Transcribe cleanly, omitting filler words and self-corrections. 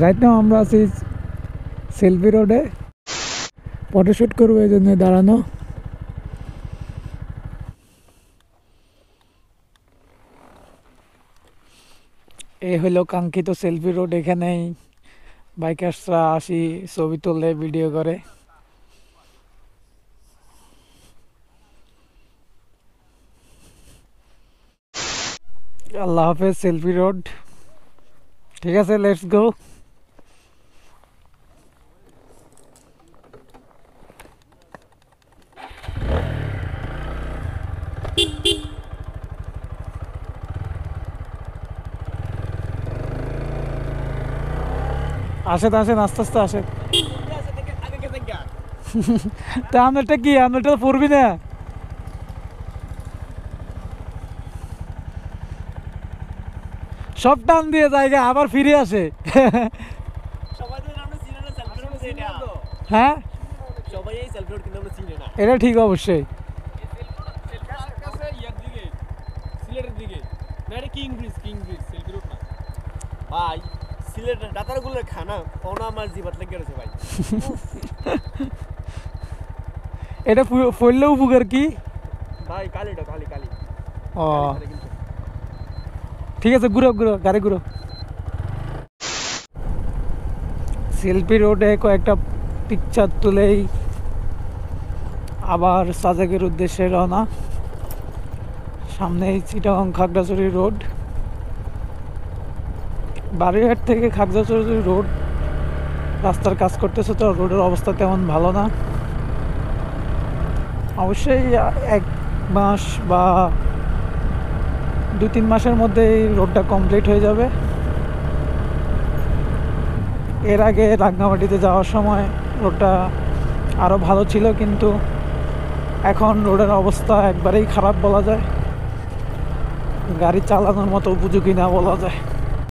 গাইতে আমরা আছি সেলফি রোডে, ফটোশুট করবো এই জন্য দাঁড়ানো। এই হলো কাঙ্ক্ষিত সেলফি রোড। এখানেই বাইকার্সরা আসি, ছবি তোলে, ভিডিও করে। আল্লাহ হাফেজ সেলফি রোড। ঠিক আছে, লেটস গো। আসেন আসেন, আস্তে আস্তে আসেন। তা আমারটা কি, আমারটা পড়বি না? সব টান দিয়ে জায়গা আবার ফিরে আসে। হ্যাঁ, এটা ঠিক অবশ্যই। ভাই সিলেটের ডাতারগুলোর খানা পাওনা আমার জিবাত লেগে গেছে ভাই। এটা পড়লে উপকার কি ভাই? কালিটা কালি কালি। ও ঠিক আছে, ঘুরো ঘুরো, গাড়ি ঘুরো। সেলফি রোডে কয়েকটা পিকচার তুলেই আবার সাজেকের উদ্দেশ্যে রওনা। সামনেই চিটাগং খাগড়াছড়ি রোড। বাড়িঘাট থেকে খাগড়াছড়ি রোড রাস্তার কাজ করতেছে, তো রোডের অবস্থা তেমন ভালো না। অবশ্যই 1 মাস বা 2-3 মাসের মধ্যেই রোডটা কমপ্লিট হয়ে যাবে। এর আগে রাঙ্গামাটিতে যাওয়ার সময় রোডটা আরও ভালো ছিল, কিন্তু এখন রোডের অবস্থা একবারেই খারাপ বলা যায়। গাড়ি চালানোর মতো উপযোগী না বলা যায়।